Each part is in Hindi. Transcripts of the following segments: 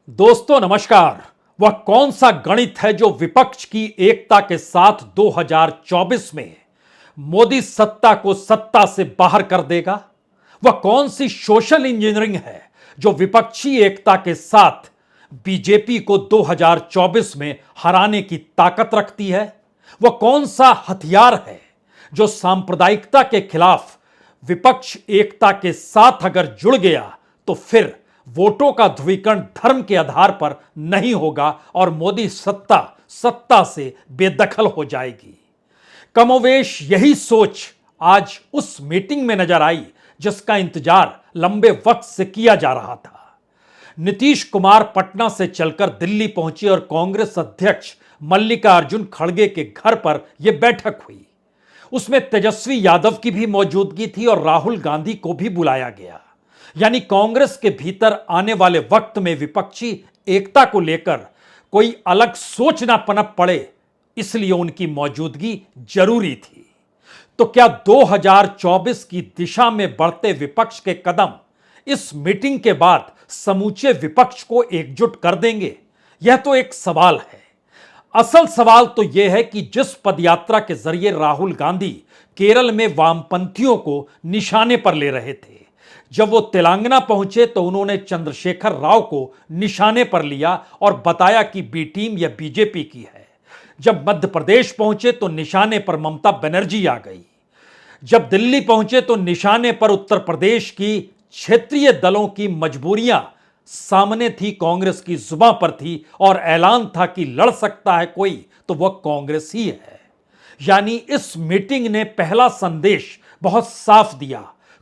दोस्तों नमस्कार। वह कौन सा गणित है जो विपक्ष की एकता के साथ 2024 में मोदी सत्ता को सत्ता से बाहर कर देगा? वह कौन सी सोशल इंजीनियरिंग है जो विपक्षी एकता के साथ बीजेपी को 2024 में हराने की ताकत रखती है? वह कौन सा हथियार है जो सांप्रदायिकता के खिलाफ विपक्ष एकता के साथ अगर जुड़ गया तो फिर वोटों का ध्रुवीकरण धर्म के आधार पर नहीं होगा और मोदी सत्ता से बेदखल हो जाएगी? कमोवेश यही सोच आज उस मीटिंग में नजर आई जिसका इंतजार लंबे वक्त से किया जा रहा था। नीतीश कुमार पटना से चलकर दिल्ली पहुंचे और कांग्रेस अध्यक्ष मल्लिकार्जुन खड़गे के घर पर यह बैठक हुई। उसमें तेजस्वी यादव की भी मौजूदगी थी और राहुल गांधी को भी बुलाया गया। यानी कांग्रेस के भीतर आने वाले वक्त में विपक्षी एकता को लेकर कोई अलग सोच ना पनप पड़े, इसलिए उनकी मौजूदगी जरूरी थी। तो क्या 2024 की दिशा में बढ़ते विपक्ष के कदम इस मीटिंग के बाद समूचे विपक्ष को एकजुट कर देंगे? यह तो एक सवाल है। असल सवाल तो यह है कि जिस पदयात्रा के जरिए राहुल गांधी केरल में वामपंथियों को निशाने पर ले रहे थे, जब वो तेलंगाना पहुंचे तो उन्होंने चंद्रशेखर राव को निशाने पर लिया और बताया कि बी टीम यह बीजेपी की है। जब मध्य प्रदेश पहुंचे तो निशाने पर ममता बनर्जी आ गई। जब दिल्ली पहुंचे तो निशाने पर उत्तर प्रदेश की क्षेत्रीय दलों की मजबूरियां सामने थी, कांग्रेस की जुबां पर थी और ऐलान था कि लड़ सकता है कोई तो वह कांग्रेस ही है। यानी इस मीटिंग ने पहला संदेश बहुत साफ दिया,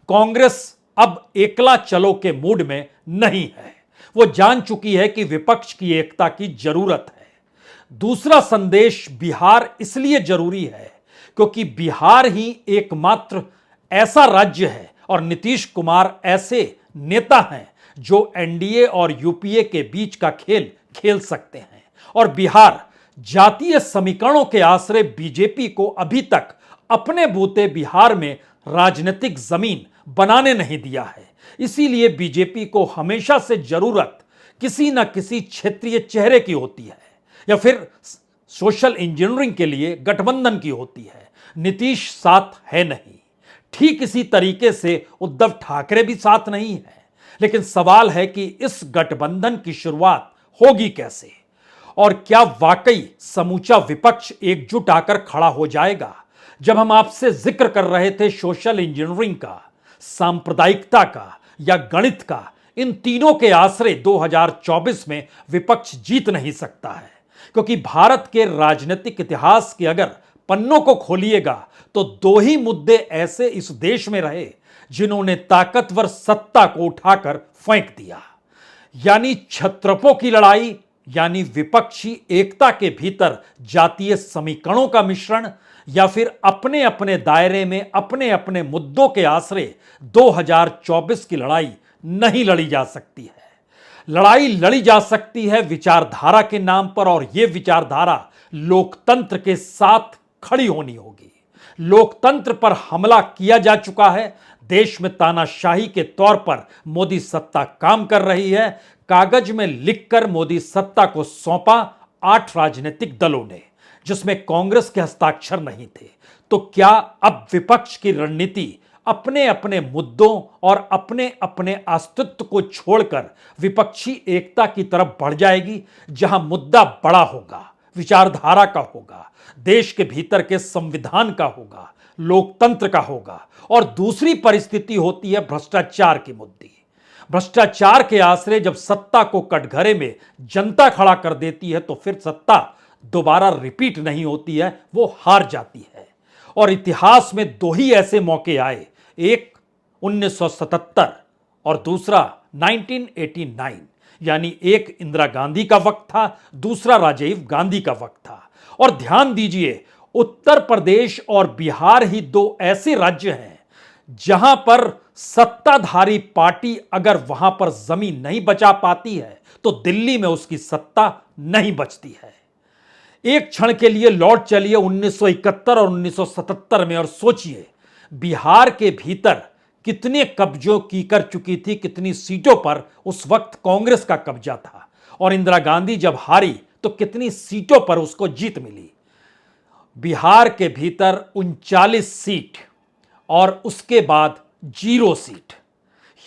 कांग्रेस अब एकला चलो के मूड में नहीं है। वो जान चुकी है कि विपक्ष की एकता की जरूरत है। दूसरा संदेश बिहार इसलिए जरूरी है क्योंकि बिहार ही एकमात्र ऐसा राज्य है और नीतीश कुमार ऐसे नेता हैं जो एनडीए और यूपीए के बीच का खेल खेल सकते हैं। और बिहार जातीय समीकरणों के आश्रय बीजेपी को अभी तक अपने बूते बिहार में राजनीतिक जमीन बनाने नहीं दिया है। इसीलिए बीजेपी को हमेशा से जरूरत किसी न किसी क्षेत्रीय चेहरे की होती है या फिर सोशल इंजीनियरिंग के लिए गठबंधन की होती है। नीतीश साथ है नहीं, ठीक इसी तरीके से उद्धव ठाकरे भी साथ नहीं है। लेकिन सवाल है कि इस गठबंधन की शुरुआत होगी कैसे और क्या वाकई समूचा विपक्ष एकजुट आकर खड़ा हो जाएगा? जब हम आपसे जिक्र कर रहे थे सोशल इंजीनियरिंग का, सांप्रदायिकता का या गणित का, इन तीनों के आश्रय 2024 में विपक्ष जीत नहीं सकता है। क्योंकि भारत के राजनीतिक इतिहास के अगर पन्नों को खोलिएगा तो दो ही मुद्दे ऐसे इस देश में रहे जिन्होंने ताकतवर सत्ता को उठाकर फेंक दिया। यानी छत्रपों की लड़ाई, यानी विपक्षी एकता के भीतर जातीय समीकरणों का मिश्रण, या फिर अपने अपने दायरे में अपने अपने मुद्दों के आश्रय 2024 की लड़ाई नहीं लड़ी जा सकती है। लड़ाई लड़ी जा सकती है विचारधारा के नाम पर और यह विचारधारा लोकतंत्र के साथ खड़ी होनी होगी। लोकतंत्र पर हमला किया जा चुका है। देश में तानाशाही के तौर पर मोदी सत्ता काम कर रही है। कागज में लिखकर मोदी सत्ता को सौंपा 8 राजनीतिक दलों ने, जिसमें कांग्रेस के हस्ताक्षर नहीं थे। तो क्या अब विपक्ष की रणनीति अपने अपने मुद्दों और अपने अपने अस्तित्व को छोड़कर विपक्षी एकता की तरफ बढ़ जाएगी, जहां मुद्दा बड़ा होगा, विचारधारा का होगा, देश के भीतर के संविधान का होगा, लोकतंत्र का होगा? और दूसरी परिस्थिति होती है भ्रष्टाचार की मुद्दे। भ्रष्टाचार के आश्रय जब सत्ता को कटघरे में जनता खड़ा कर देती है तो फिर सत्ता दोबारा रिपीट नहीं होती है, वो हार जाती है। और इतिहास में दो ही ऐसे मौके आए, एक 1977 और दूसरा 1989। यानी एक इंदिरा गांधी का वक्त था, दूसरा राजीव गांधी का वक्त था। और ध्यान दीजिए, उत्तर प्रदेश और बिहार ही दो ऐसे राज्य हैं जहां पर सत्ताधारी पार्टी अगर वहां पर जमीन नहीं बचा पाती है तो दिल्ली में उसकी सत्ता नहीं बचती है। एक क्षण के लिए लौट चलिए 1971 और 1977 में और सोचिए बिहार के भीतर कितने कब्जों की कर चुकी थी, कितनी सीटों पर उस वक्त कांग्रेस का कब्जा था और इंदिरा गांधी जब हारी तो कितनी सीटों पर उसको जीत मिली। बिहार के भीतर 39 सीट और उसके बाद 0 सीट।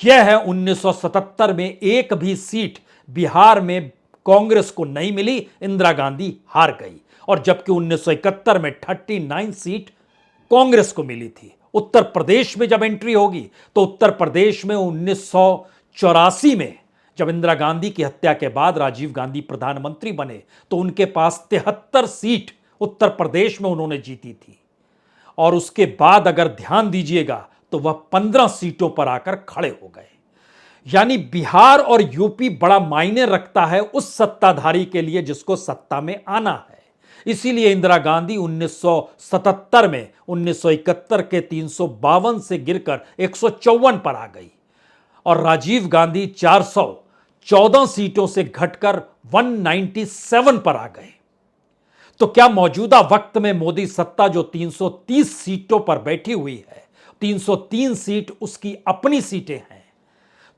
यह है 1977 में एक भी सीट बिहार में कांग्रेस को नहीं मिली, इंदिरा गांधी हार गई। और जबकि 1971 में 39 सीट कांग्रेस को मिली थी। उत्तर प्रदेश में जब एंट्री होगी तो उत्तर प्रदेश में 1984 में जब इंदिरा गांधी की हत्या के बाद राजीव गांधी प्रधानमंत्री बने तो उनके पास 73 सीट उत्तर प्रदेश में उन्होंने जीती थी। और उसके बाद अगर ध्यान दीजिएगा तो वह 15 सीटों पर आकर खड़े हो गए। यानी बिहार और यूपी बड़ा मायने रखता है उस सत्ताधारी के लिए जिसको सत्ता में आना है। इसीलिए इंदिरा गांधी 1977 में 1971 के 352 से गिरकर 154 पर आ गई और राजीव गांधी 414 सीटों से घटकर 197 पर आ गए। तो क्या मौजूदा वक्त में मोदी सत्ता जो 330 सीटों पर बैठी हुई है, 303 सीट उसकी अपनी सीटें हैं,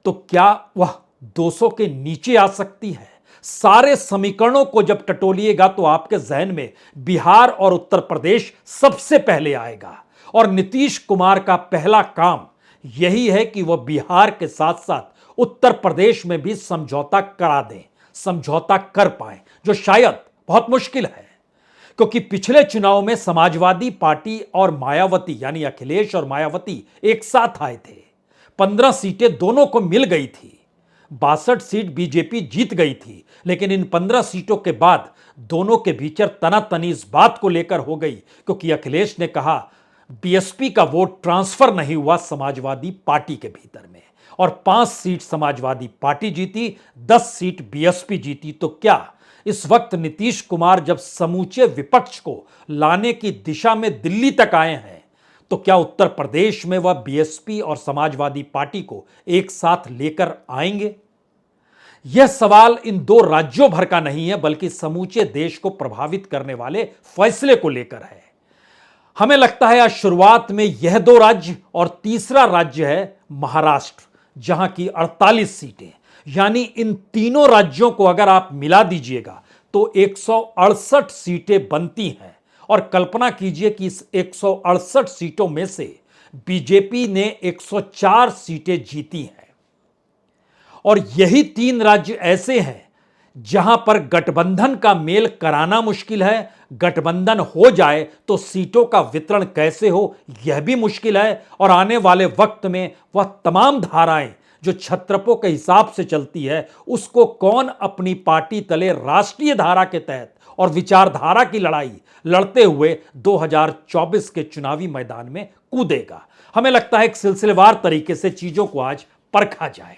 तो क्या वह 200 के नीचे आ सकती है? सारे समीकरणों को जब टटोलिएगा तो आपके जहन में बिहार और उत्तर प्रदेश सबसे पहले आएगा। और नीतीश कुमार का पहला काम यही है कि वह बिहार के साथ साथ उत्तर प्रदेश में भी समझौता करा दें, समझौता कर पाए, जो शायद बहुत मुश्किल है। क्योंकि पिछले चुनाव में समाजवादी पार्टी और मायावती यानी अखिलेश और मायावती एक साथ आए थे। 15 सीटें दोनों को मिल गई थी, 62 सीट बीजेपी जीत गई थी। लेकिन इन 15 सीटों के बाद दोनों के भीतर तनातनी इस बात को लेकर हो गई क्योंकि अखिलेश ने कहा बीएसपी का वोट ट्रांसफर नहीं हुआ समाजवादी पार्टी के भीतर में, और 5 सीट समाजवादी पार्टी जीती, 10 सीट बीएसपी जीती। तो क्या इस वक्त नीतीश कुमार जब समूचे विपक्ष को लाने की दिशा में दिल्ली तक आए हैं तो क्या उत्तर प्रदेश में वह बीएसपी और समाजवादी पार्टी को एक साथ लेकर आएंगे? यह सवाल इन 2 राज्यों भर का नहीं है बल्कि समूचे देश को प्रभावित करने वाले फैसले को लेकर है। हमें लगता है आज शुरुआत में यह 2 राज्य और तीसरा राज्य है महाराष्ट्र, जहां की 48 सीटें। यानी इन तीनों राज्यों को अगर आप मिला दीजिएगा तो 168 सीटें बनती हैं। और कल्पना कीजिए कि इस 168 सीटों में से बीजेपी ने 104 सीटें जीती हैं। और यही 3 राज्य ऐसे हैं जहां पर गठबंधन का मेल कराना मुश्किल है। गठबंधन हो जाए तो सीटों का वितरण कैसे हो यह भी मुश्किल है। और आने वाले वक्त में वह तमाम धाराएं जो छत्रपों के हिसाब से चलती है उसको कौन अपनी पार्टी तले राष्ट्रीय धारा के तहत और विचारधारा की लड़ाई लड़ते हुए 2024 के चुनावी मैदान में कूदेगा। हमें लगता है एक सिलसिलेवार तरीके से चीजों को आज परखा जाए।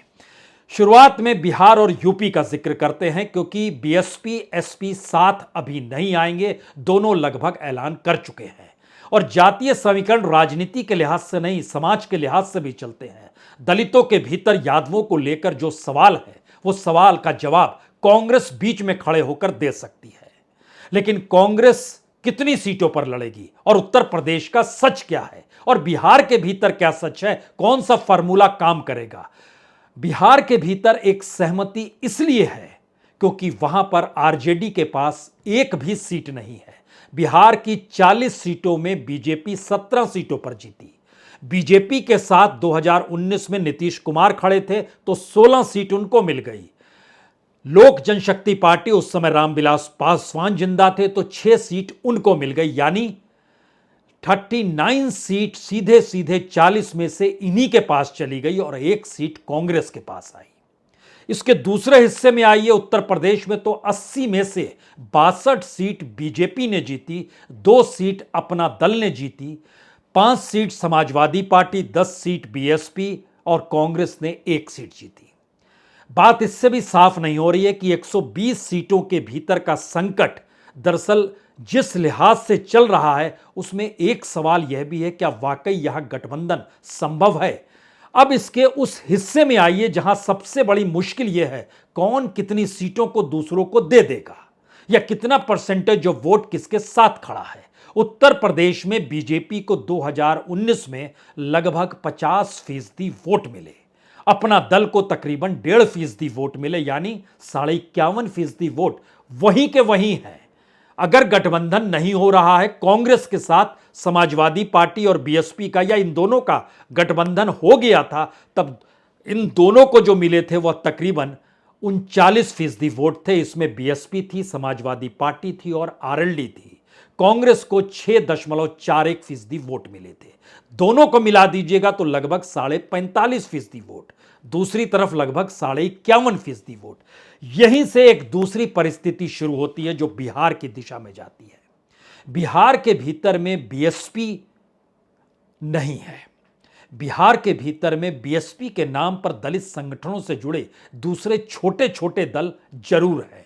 शुरुआत में बिहार और यूपी का जिक्र करते हैं क्योंकि बीएसपी एसपी साथ अभी नहीं आएंगे, दोनों लगभग ऐलान कर चुके हैं। और जातीय समीकरण राजनीति के लिहाज से नहीं, समाज के लिहाज से भी चलते हैं। दलितों के भीतर यादवों को लेकर जो सवाल है वो सवाल का जवाब कांग्रेस बीच में खड़े होकर दे सकती है। लेकिन कांग्रेस कितनी सीटों पर लड़ेगी और उत्तर प्रदेश का सच क्या है और बिहार के भीतर क्या सच है, कौन सा फार्मूला काम करेगा? बिहार के भीतर एक सहमति इसलिए है क्योंकि वहां पर आरजेडी के पास एक भी सीट नहीं है। बिहार की 40 सीटों में बीजेपी 17 सीटों पर जीती। बीजेपी के साथ 2019 में नीतीश कुमार खड़े थे तो 16 सीट उनको मिल गई। लोक जनशक्ति पार्टी उस समय रामविलास पासवान जिंदा थे तो 6 सीट उनको मिल गई। यानी 39 सीट सीधे सीधे 40 में से इन्हीं के पास चली गई और 1 सीट कांग्रेस के पास आई। इसके दूसरे हिस्से में आइए उत्तर प्रदेश में तो 80 में से 62 सीट बीजेपी ने जीती, 2 सीट अपना दल ने जीती, 5 seat Samajwadi party, 10 seat BSP और कांग्रेस ने 1 सीट जीती। बात इससे भी साफ नहीं हो रही है कि 120 सीटों के भीतर का संकट दरअसल जिस लिहाज से चल रहा है उसमें एक सवाल यह भी है क्या वाकई यहां गठबंधन संभव है। अब इसके उस हिस्से में आइए जहां सबसे बड़ी मुश्किल यह है कौन कितनी सीटों को दूसरों को दे देगा या कितना परसेंटेज ऑफ वोट किसके साथ खड़ा है। उत्तर प्रदेश में बीजेपी को 2019 में लगभग 50% वोट मिले। अपना दल को तकरीबन 1.5% वोट मिले, यानी 51.5% वोट वहीं के वहीं है। अगर गठबंधन नहीं हो रहा है कांग्रेस के साथ समाजवादी पार्टी और बीएसपी का, या इन दोनों का गठबंधन हो गया था, तब इन दोनों को जो मिले थे वह तकरीबन 39% वोट थे। इसमें बीएसपी थी, समाजवादी पार्टी थी और आरएलडी थी। कांग्रेस को 6.41% वोट मिले थे। दोनों को मिला दीजिएगा तो लगभग 45.5% वोट, दूसरी तरफ लगभग 51.5% वोट। यहीं से एक दूसरी परिस्थिति शुरू होती है जो बिहार की दिशा में जाती है। बिहार के भीतर में बीएसपी नहीं है। बिहार के भीतर में बीएसपी के नाम पर दलित संगठनों से जुड़े दूसरे छोटे छोटे दल जरूर हैं,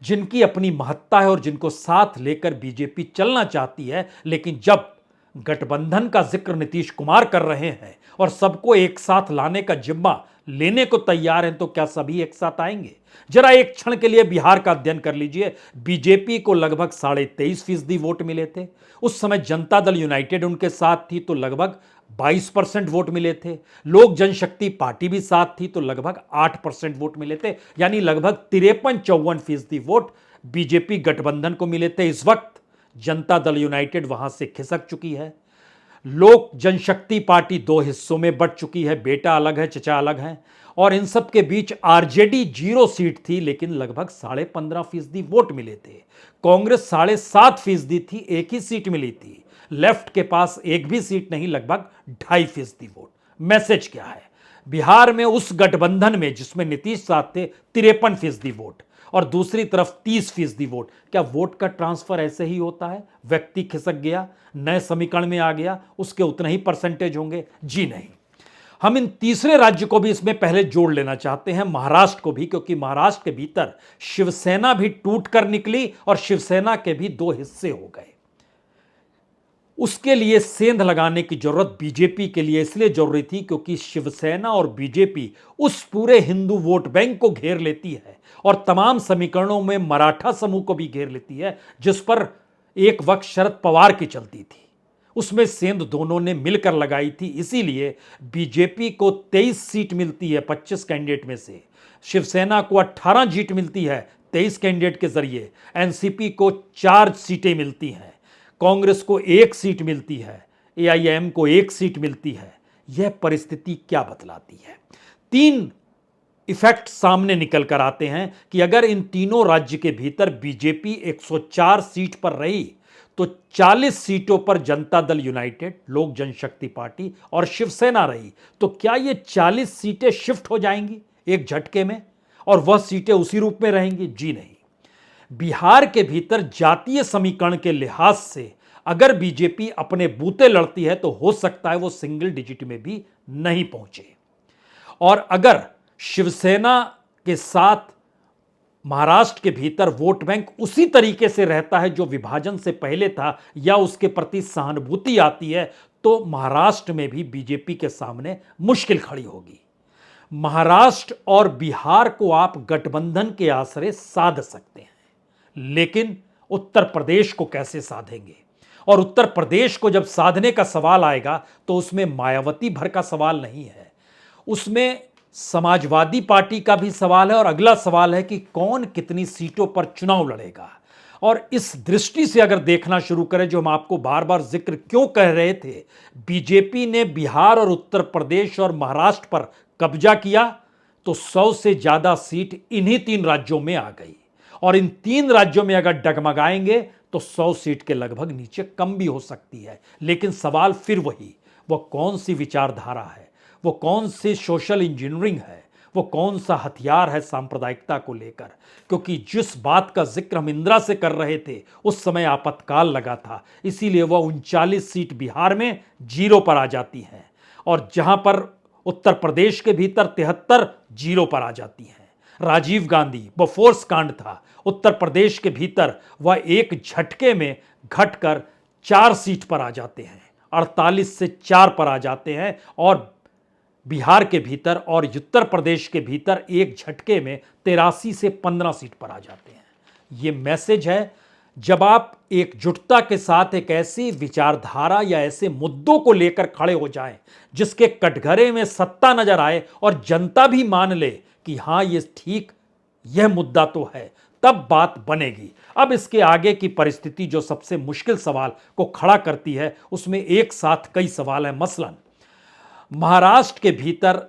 जिनकी अपनी महत्ता है और जिनको साथ लेकर बीजेपी चलना चाहती है। लेकिन जब गठबंधन का जिक्र नीतीश कुमार कर रहे हैं और सबको एक साथ लाने का जिम्मा लेने को तैयार हैं, तो क्या सभी एक साथ आएंगे? जरा एक क्षण के लिए बिहार का अध्ययन कर लीजिए। बीजेपी को लगभग 23.5% वोट मिले थे। उस समय जनता दल यूनाइटेड उनके साथ थी तो लगभग 22% वोट मिले थे। लोक जनशक्ति पार्टी भी साथ थी तो लगभग 8% वोट मिले थे, यानी लगभग 53-54% वोट बीजेपी गठबंधन को मिले थे। इस वक्त जनता दल यूनाइटेड वहां से खिसक चुकी है। लोक जनशक्ति पार्टी दो हिस्सों में बंट चुकी है, बेटा अलग है, चचा अलग है। और इन सब के बीच आरजेडी 0 सीट थी, लेकिन लगभग 15.5% वोट मिले थे। कांग्रेस 7.5% थी, 1 ही सीट मिली थी। लेफ्ट के पास एक भी सीट नहीं, लगभग 2.5% वोट। मैसेज क्या है? बिहार में उस गठबंधन में जिसमें नीतीश साथ थे 53% वोट और दूसरी तरफ 30% वोट। क्या वोट का ट्रांसफर ऐसे ही होता है? व्यक्ति खिसक गया, नए समीकरण में आ गया, उसके उतने ही परसेंटेज होंगे? जी नहीं। हम इन तीसरे राज्य को भी इसमें पहले जोड़ लेना चाहते हैं, महाराष्ट्र को भी, क्योंकि महाराष्ट्र के भीतर शिवसेना भी टूट कर निकली और शिवसेना के भी 2 हिस्से हो गए। उसके लिए सेंध लगाने की जरूरत बीजेपी के लिए इसलिए जरूरी थी क्योंकि शिवसेना और बीजेपी उस पूरे हिंदू वोट बैंक को घेर लेती है और तमाम समीकरणों में मराठा समूह को भी घेर लेती है, जिस पर एक वक्त शरद पवार की चलती थी। उसमें सेंध दोनों ने मिलकर लगाई थी। इसीलिए बीजेपी को 23 सीट मिलती है 25 कैंडिडेट में से, शिवसेना को 18 सीट मिलती है 23 कैंडिडेट के जरिए, एनसीपी को 4 सीटें मिलती हैं, कांग्रेस को 1 सीट मिलती है, एआईएम को 1 सीट मिलती है। यह परिस्थिति क्या बतलाती है? 3 इफेक्ट सामने निकल कर आते हैं कि अगर इन तीनों राज्य के भीतर बीजेपी 104 सीट पर रही तो 40 सीटों पर जनता दल यूनाइटेड, लोक जनशक्ति पार्टी और शिवसेना रही, तो क्या ये 40 सीटें शिफ्ट हो जाएंगी एक झटके में और वह सीटें उसी रूप में रहेंगी? जी नहीं। बिहार के भीतर जातीय समीकरण के लिहाज से अगर बीजेपी अपने बूते लड़ती है तो हो सकता है वो सिंगल डिजिट में भी नहीं पहुंचे। और अगर शिवसेना के साथ महाराष्ट्र के भीतर वोट बैंक उसी तरीके से रहता है जो विभाजन से पहले था, या उसके प्रति सहानुभूति आती है, तो महाराष्ट्र में भी बीजेपी के सामने मुश्किल खड़ी होगी। महाराष्ट्र और बिहार को आप गठबंधन के आसरे साध सकते हैं, लेकिन उत्तर प्रदेश को कैसे साधेंगे? और उत्तर प्रदेश को जब साधने का सवाल आएगा तो उसमें मायावती भर का सवाल नहीं है, उसमें समाजवादी पार्टी का भी सवाल है और अगला सवाल है कि कौन कितनी सीटों पर चुनाव लड़ेगा। और इस दृष्टि से अगर देखना शुरू करें, जो हम आपको बार बार जिक्र क्यों कह रहे थे, बीजेपी ने बिहार और उत्तर प्रदेश और महाराष्ट्र पर कब्जा किया तो 100 से ज्यादा सीट इन्हीं 3 राज्यों में आ गई। और इन 3 राज्यों में अगर डगमगाएंगे तो 100 सीट के लगभग नीचे कम भी हो सकती है। लेकिन सवाल फिर वही, वह कौन सी विचारधारा है, वो कौन सी सोशल इंजीनियरिंग है, वो कौन सा हथियार है सांप्रदायिकता को लेकर? क्योंकि जिस बात का जिक्र हम इंदिरा से कर रहे थे उस समय आपातकाल लगा था, इसीलिए वह 39 सीट बिहार में 0 पर आ जाती हैं और जहां पर उत्तर प्रदेश के भीतर 73 0 पर आ जाती हैं। राजीव गांधी बोफोर्स कांड था, उत्तर प्रदेश के भीतर वह एक झटके में घटकर 4 सीट पर आ जाते हैं, 48 से 4 पर आ जाते हैं। और बिहार के भीतर और उत्तर प्रदेश के भीतर एक झटके में 83 से 15 सीट पर आ जाते हैं। यह मैसेज है जब आप एकजुटता के साथ एक ऐसी विचारधारा या ऐसे मुद्दों को लेकर खड़े हो जाएं जिसके कटघरे में सत्ता नजर आए और जनता भी मान ले कि हां ये ठीक, यह मुद्दा तो है, तब बात बनेगी। अब इसके आगे की परिस्थिति जो सबसे मुश्किल सवाल को खड़ा करती है, उसमें एक साथ कई सवाल हैं। मसलन महाराष्ट्र के भीतर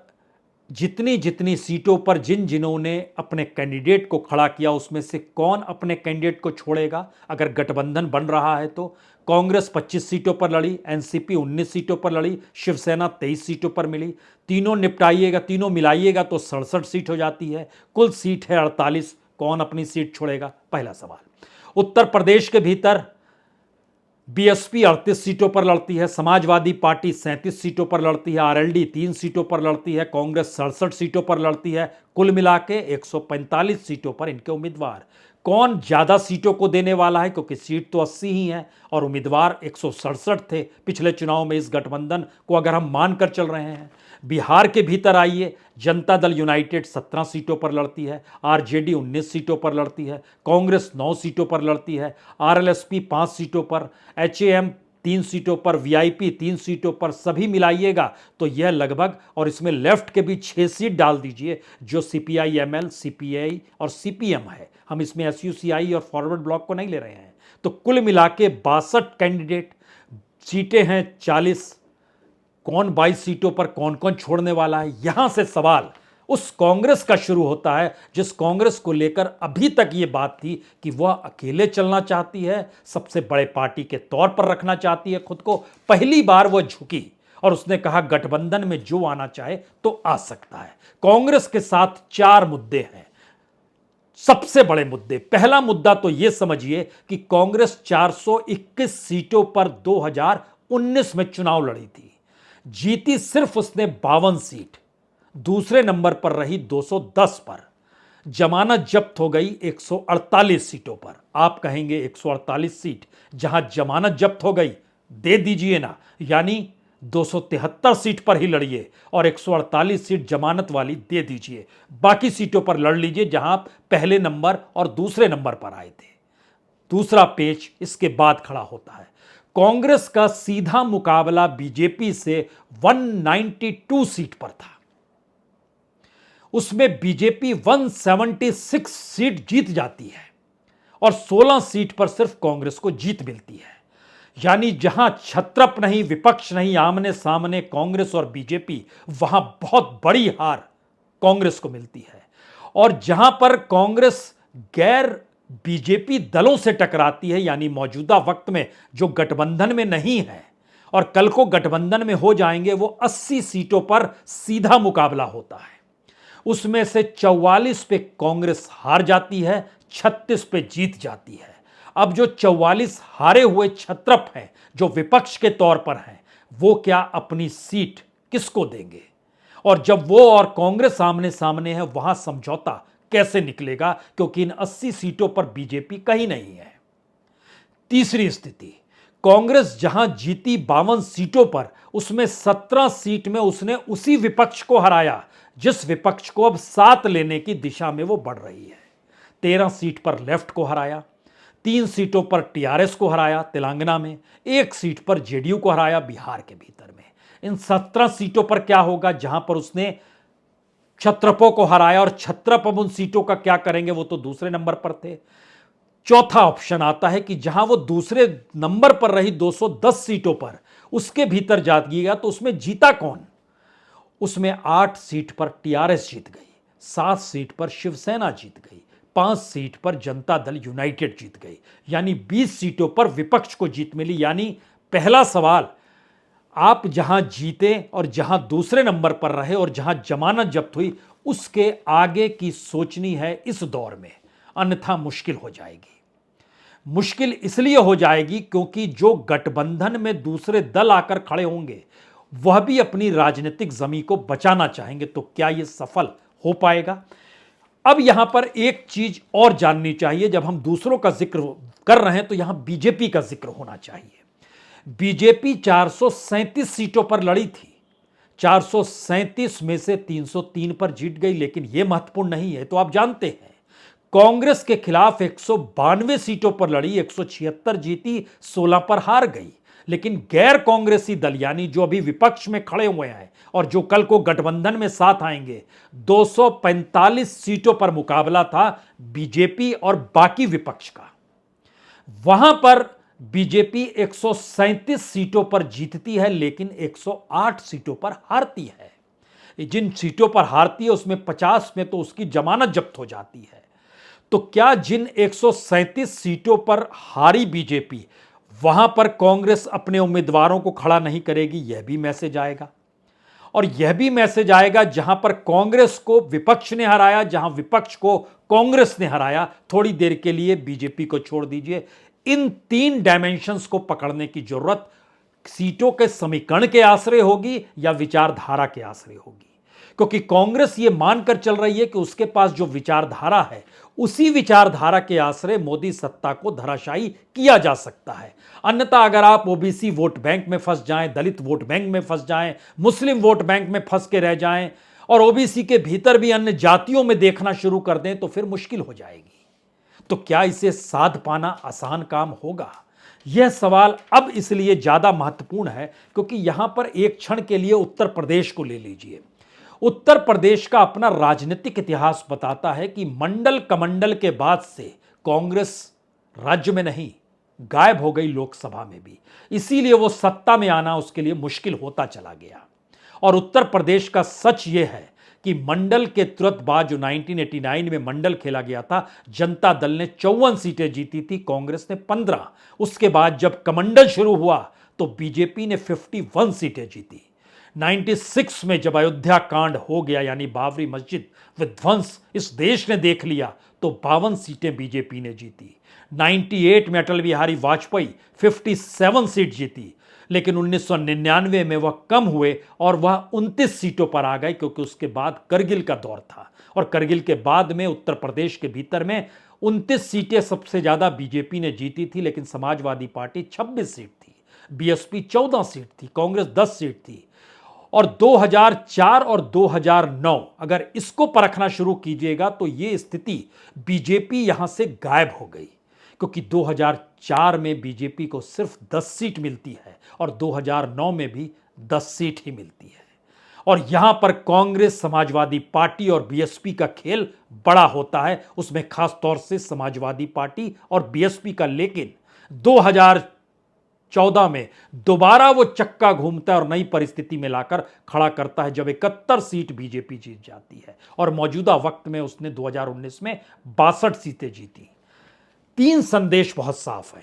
जितनी जितनी सीटों पर जिन्होंने अपने कैंडिडेट को खड़ा किया, उसमें से कौन अपने कैंडिडेट को छोड़ेगा अगर गठबंधन बन रहा है तो? कांग्रेस 25 सीटों पर लड़ी, एनसीपी 19 सीटों पर लड़ी, शिवसेना 23 सीटों पर मिली। तीनों निपटाइएगा, तीनों मिलाइएगा तो 67 सीट हो जाती है। कुल सीट है 48। कौन अपनी सीट छोड़ेगा? पहला सवाल। उत्तर प्रदेश के भीतर बीएसपी 38 सीटों पर लड़ती है, समाजवादी पार्टी 37 सीटों पर लड़ती है, आरएलडी 3 सीटों पर लड़ती है, कांग्रेस 67 सीटों पर लड़ती है। कुल मिला के 145 सीटों पर इनके उम्मीदवार। कौन ज्यादा सीटों को देने वाला है? क्योंकि सीट तो 80 ही है और उम्मीदवार 167 थे पिछले चुनाव में इस गठबंधन को अगर हम मानकर चल रहे हैं। बिहार के भीतर आइए, जनता दल यूनाइटेड 17 सीटों पर लड़ती है, आरजेडी 19 सीटों पर लड़ती है, कांग्रेस 9 सीटों पर लड़ती है, आरएलएसपी 5 सीटों पर, एचएएम 3 सीटों पर, वीआईपी 3 सीटों पर। सभी मिलाइएगा तो यह लगभग, और इसमें लेफ्ट के भी 6 सीट डाल दीजिए जो सीपीआई एमएल, सीपीआई और सीपीएम है, हम इसमें एसयूसीआई और फॉरवर्ड ब्लॉक को नहीं ले रहे हैं, तो कुल मिला के 62 कैंडिडेट, सीटें हैं 40। कौन 22 सीटों पर कौन कौन छोड़ने वाला है? यहां से सवाल उस कांग्रेस का शुरू होता है जिस कांग्रेस को लेकर अभी तक यह बात थी कि वह अकेले चलना चाहती है, सबसे बड़े पार्टी के तौर पर रखना चाहती है खुद को। पहली बार वह झुकी और उसने कहा गठबंधन में जो आना चाहे तो आ सकता है। कांग्रेस के साथ 4 मुद्दे हैं, सबसे बड़े मुद्दे। पहला मुद्दा तो यह समझिए कि कांग्रेस 421 सीटों पर 2019 में चुनाव लड़ी थी, जीती सिर्फ उसने 52 सीट, दूसरे नंबर पर रही 210 पर। जमानत जब्त हो गई 148 सीटों पर। आप कहेंगे 148 सीट जहां जमानत जब्त हो गई, दे दीजिए ना, यानी 273 सीट पर ही लड़िए और 148 सीट जमानत वाली दे दीजिए, बाकी सीटों पर लड़ लीजिए जहां आप पहले नंबर और दूसरे नंबर पर आए थे। दूसरा पेच इसके बाद खड़ा होता है। कांग्रेस का सीधा मुकाबला बीजेपी से 192 सीट पर था, उसमें बीजेपी 176 सीट जीत जाती है और 16 सीट पर सिर्फ कांग्रेस को जीत मिलती है। यानी जहां छत्रप नहीं, विपक्ष नहीं, आमने सामने कांग्रेस और बीजेपी, वहां बहुत बड़ी हार कांग्रेस को मिलती है। और जहां पर कांग्रेस गैर बीजेपी दलों से टकराती है, यानी मौजूदा वक्त में जो गठबंधन में नहीं है और कल को गठबंधन में हो जाएंगे, वो 80 सीटों पर सीधा मुकाबला होता है। उसमें से 44 पे कांग्रेस हार जाती है, 36 पे जीत जाती है। अब जो 44 हारे हुए छत्रप हैं, जो विपक्ष के तौर पर हैं, वो क्या अपनी सीट किसको देंगे? और जब वो और कांग्रेस आमने सामने है, वहां समझौता कैसे निकलेगा? क्योंकि इन 80 सीटों पर बीजेपी कहीं नहीं है। तीसरी स्थिति, कांग्रेस जहां जीती 52 सीटों पर, उसमें 17 सीट में उसने उसी विपक्ष को हराया जिस विपक्ष को अब 7 लेने की दिशा में वो बढ़ रही है। 13 सीट पर लेफ्ट को हराया, 3 सीटों पर टीआरएस को हराया तेलंगाना में, 1 सीट पर जेडीयू को हराया बिहार के भीतर में। इन 17 सीटों पर क्या होगा जहां पर उसने छत्रपों को हराया? और छत्रप अब उन सीटों का क्या करेंगे, वो तो दूसरे नंबर पर थे। चौथा ऑप्शन आता है कि जहां वो दूसरे नंबर पर रही 210 सीटों पर, उसके भीतर जाएगा तो उसमें जीता कौन? उसमें 8 सीट पर टीआरएस जीत गई, 7 सीट पर शिवसेना जीत गई, 5 सीट पर जनता दल यूनाइटेड जीत गई, यानी 20 सीटों पर विपक्ष को जीत मिली। यानी पहला सवाल, आप जहां जीते और जहां दूसरे नंबर पर रहे और जहां जमानत जब्त हुई, उसके आगे की सोचनी है इस दौर में, अन्यथा मुश्किल हो जाएगी। मुश्किल इसलिए हो जाएगी क्योंकि जो गठबंधन में दूसरे दल आकर खड़े होंगे, वह भी अपनी राजनीतिक जमीन को बचाना चाहेंगे। तो क्या यह सफल हो पाएगा? अब यहां पर एक चीज और जाननी चाहिए, जब हम दूसरों का जिक्र कर रहे हैं तो यहां बीजेपी का जिक्र होना चाहिए। बीजेपी 437 सीटों पर लड़ी थी, 437 में से 303 पर जीत गई, लेकिन यह महत्वपूर्ण नहीं है। तो आप जानते हैं कांग्रेस के खिलाफ 192 सीटों पर लड़ी, 176 जीती, 16 पर हार गई। लेकिन गैर कांग्रेसी दल यानी जो अभी विपक्ष में खड़े हुए हैं और जो कल को गठबंधन में साथ आएंगे, 245 सीटों पर मुकाबला था बीजेपी और बाकी विपक्ष का। वहां पर बीजेपी 137 सीटों पर जीतती है लेकिन 108 सीटों पर हारती है। जिन सीटों पर हारती है उसमें 50 में तो उसकी जमानत जब्त हो जाती है। तो क्या जिन 137 सीटों पर हारी बीजेपी, वहां पर कांग्रेस अपने उम्मीदवारों को खड़ा नहीं करेगी? यह भी मैसेज आएगा। और यह भी मैसेज आएगा जहां पर कांग्रेस को विपक्ष ने हराया, जहां विपक्ष को कांग्रेस ने हराया, थोड़ी देर के लिए बीजेपी को छोड़ दीजिए। इन तीन डायमेंशंस को पकड़ने की जरूरत सीटों के समीकरण के आश्रय होगी या विचारधारा के आश्रय होगी। क्योंकि कांग्रेस यह मानकर चल रही है कि उसके पास जो विचारधारा है, उसी विचारधारा के आश्रय मोदी सत्ता को धराशायी किया जा सकता है। अन्यथा अगर आप ओबीसी वोट बैंक में फंस जाएं, दलित वोट बैंक में फंस जाएं, मुस्लिम वोट बैंक में फंस के रह जाएं और ओबीसी के भीतर भी अन्य जातियों में देखना शुरू कर दें तो फिर मुश्किल हो जाएगी। तो क्या इसे साध पाना आसान काम होगा? यह सवाल अब इसलिए ज्यादा महत्वपूर्ण है क्योंकि यहां पर एक क्षण के लिए उत्तर प्रदेश को ले लीजिए। उत्तर प्रदेश का अपना राजनीतिक इतिहास बताता है कि मंडल कमंडल के बाद से कांग्रेस राज्य में नहीं, गायब हो गई लोकसभा में भी। इसीलिए वो सत्ता में आना उसके लिए मुश्किल होता चला गया। और उत्तर प्रदेश का सच यह है कि मंडल के तुरंत बाद जो 1989 में मंडल खेला गया था, जनता दल ने 54 सीटें जीती थी, कांग्रेस ने 15। उसके बाद जब कमंडल शुरू हुआ तो बीजेपी ने 51 सीटें जीती। 96 में जब अयोध्या कांड हो गया यानी बाबरी मस्जिद विध्वंस इस देश ने देख लिया तो 52 सीटें बीजेपी ने जीती। 98 में अटल बिहारी वाजपेयी 57 सीट जीती। लेकिन 1999 में वह कम हुए और वह 29 सीटों पर आ गए क्योंकि उसके बाद करगिल का दौर था। और करगिल के बाद में उत्तर प्रदेश के भीतर में 29 सीटें सबसे ज्यादा बीजेपी ने जीती थी, लेकिन समाजवादी पार्टी 26 सीट थी, बीएसपी 14 सीट थी, कांग्रेस 10 सीट थी। और 2004 और 2009 अगर इसको परखना शुरू कीजिएगा तो यह स्थिति बीजेपी यहां से गायब हो गई क्योंकि 2004 में बीजेपी को सिर्फ 10 सीट मिलती है और 2009 में भी 10 सीट ही मिलती है। और यहां पर कांग्रेस, समाजवादी पार्टी और बीएसपी का खेल बड़ा होता है, उसमें खास तौर से समाजवादी पार्टी और बीएसपी का। लेकिन 2014 में दोबारा वो चक्का घूमता है और नई परिस्थिति में लाकर खड़ा करता है जब 71 सीट बीजेपी जीत जाती है और मौजूदा वक्त में उसने 2019 में 62 सीटें जीती। तीन संदेश बहुत साफ है।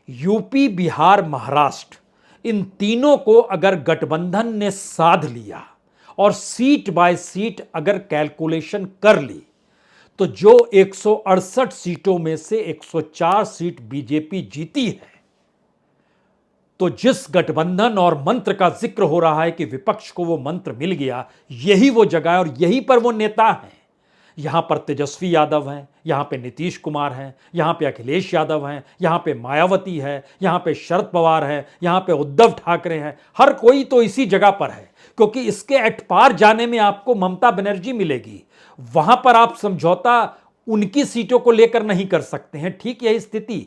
यूपी, बिहार, महाराष्ट्र, इन तीनों को अगर गठबंधन ने साध लिया और सीट बाय सीट अगर कैलकुलेशन कर ली तो जो 168 सीटों में से 104 सीट बीजेपी जीती है, तो जिस गठबंधन और मंत्र का जिक्र हो रहा है कि विपक्ष को वो मंत्र मिल गया, यही वो जगह है और यहीं पर वो नेता हैं। यहां पर तेजस्वी यादव हैं, यहां पे नीतीश कुमार हैं, यहां पे अखिलेश यादव हैं, यहां पे मायावती है, यहां पे शरद पवार है, यहां पे उद्धव ठाकरे हैं। हर कोई तो इसी जगह पर है क्योंकि इसके एट पार जाने में आपको ममता बनर्जी मिलेगी। वहां पर आप समझौता उनकी सीटों को लेकर नहीं कर सकते हैं। ठीक यही स्थिति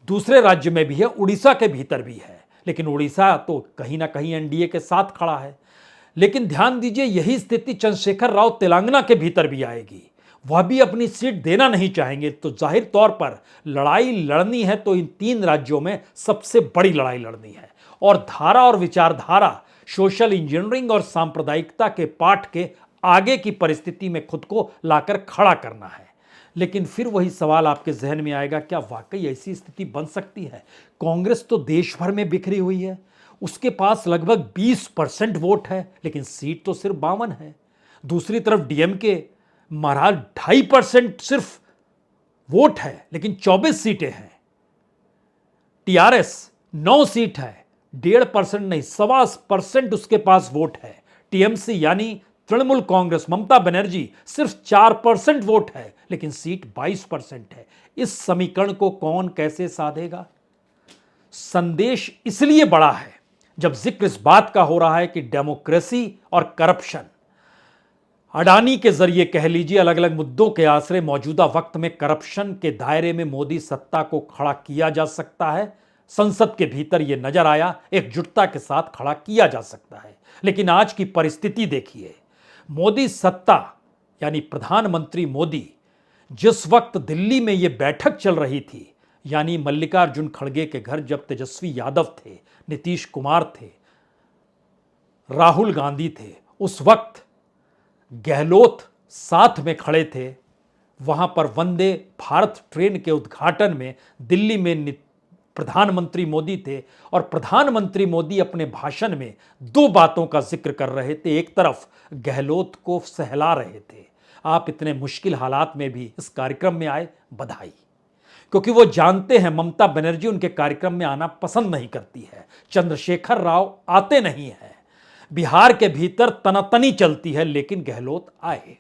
दूसरे राज्य में भी है, उड़ीसा के भीतर भी है, लेकिन उड़ीसा तो कहीं ना कहीं एनडीए के साथ खड़ा है। लेकिन ध्यान दीजिए, यही स्थिति चंद्रशेखर राव तेलंगाना के भीतर भी आएगी। वह भी अपनी सीट देना नहीं चाहेंगे। तो जाहिर तौर पर लड़ाई लड़नी है तो इन तीन राज्यों में सबसे बड़ी लड़ाई लड़नी है और धारा और विचारधारा, सोशल इंजीनियरिंग और सांप्रदायिकता के पाठ के आगे की परिस्थिति में खुद को लाकर खड़ा करना है। लेकिन फिर वही सवाल आपके जहन में आएगा, क्या वाकई ऐसी स्थिति बन सकती है? कांग्रेस तो देश भर में बिखरी हुई है, उसके पास लगभग 20% वोट है, लेकिन सीट तो सिर्फ 52 है। दूसरी तरफ डीएमके महाराज 2.5% सिर्फ वोट है, लेकिन 24 सीटें हैं। टीआरएस 9 सीट है, 1.5% नहीं 1.25% उसके पास वोट है। टीएमसी यानी तृणमूल कांग्रेस, ममता बनर्जी सिर्फ 4% वोट है, लेकिन सीट 22% है। इस समीकरण को कौन कैसे साधेगा? संदेश इसलिए बड़ा है जब जिक्र इस बात का हो रहा है कि डेमोक्रेसी और करप्शन, अडानी के जरिए कह लीजिए अलग अलग मुद्दों के आश्रय मौजूदा वक्त में करप्शन के दायरे में मोदी सत्ता को खड़ा किया जा सकता है। संसद के भीतर यह नजर आया, एकजुटता के साथ खड़ा किया जा सकता है। लेकिन आज की परिस्थिति देखिए, मोदी सत्ता यानी प्रधानमंत्री मोदी जिस वक्त दिल्ली में यह बैठक चल रही थी, यानी मल्लिकार्जुन खड़गे के घर जब तेजस्वी यादव थे, नीतीश कुमार थे, राहुल गांधी थे, उस वक्त गहलोत साथ में खड़े थे। वहां पर वंदे भारत ट्रेन के उद्घाटन में दिल्ली में प्रधानमंत्री मोदी थे और प्रधानमंत्री मोदी अपने भाषण में दो बातों का जिक्र कर रहे थे। एक तरफ गहलोत को सहला रहे थे, आप इतने मुश्किल हालात में भी इस कार्यक्रम में आए, बधाई, क्योंकि वो जानते हैं ममता बनर्जी उनके कार्यक्रम में आना पसंद नहीं करती है, चंद्रशेखर राव आते नहीं हैं, बिहार के भीतर तनातनी चलती है, लेकिन गहलोत आए।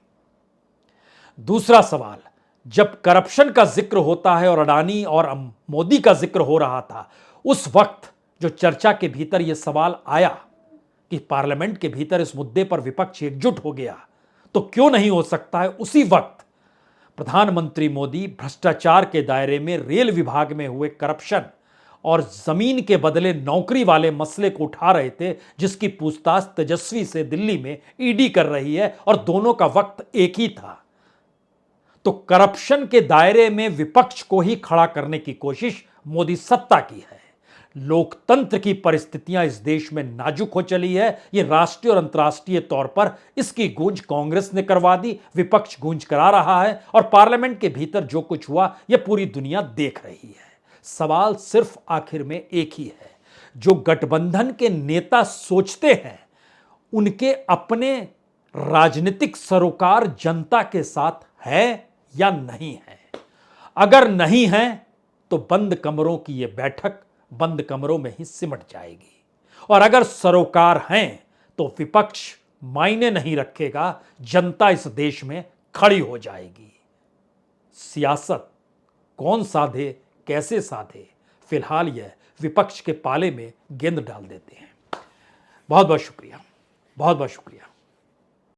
दूसरा सवाल, जब करप्शन का जिक्र होता है और अडानी और मोदी का जिक्र हो रहा था, उस वक्त जो चर्चा के भीतर यह सवाल आया कि पार्लियामेंट के भीतर इस मुद्दे पर विपक्ष एकजुट हो गया, तो क्यों नहीं हो सकता है उसी वक्त प्रधानमंत्री मोदी भ्रष्टाचार के दायरे में रेल विभाग में हुए करप्शन और जमीन के बदले नौकरी वाले मसले को उठा रहे थे, जिसकी पूछताछ तेजस्वी से दिल्ली में ईडी कर रही है और दोनों का वक्त एक ही था। तो करप्शन के दायरे में विपक्ष को ही खड़ा करने की कोशिश मोदी सत्ता की है। लोकतंत्र की परिस्थितियां इस देश में नाजुक हो चली है, यह राष्ट्रीय और अंतर्राष्ट्रीय तौर पर इसकी गूंज कांग्रेस ने करवा दी, विपक्ष गूंज करा रहा है और पार्लियामेंट के भीतर जो कुछ हुआ यह पूरी दुनिया देख रही है। सवाल सिर्फ आखिर में एक ही है, जो गठबंधन के नेता सोचते हैं उनके अपने राजनीतिक सरोकार जनता के साथ है या नहीं है। अगर नहीं है तो बंद कमरों की यह बैठक बंद कमरों में ही सिमट जाएगी, और अगर सरोकार हैं तो विपक्ष मायने नहीं रखेगा, जनता इस देश में खड़ी हो जाएगी। सियासत कौन साधे कैसे साधे, फिलहाल यह विपक्ष के पाले में गेंद डाल देते हैं। बहुत बहुत शुक्रिया, बहुत बहुत शुक्रिया।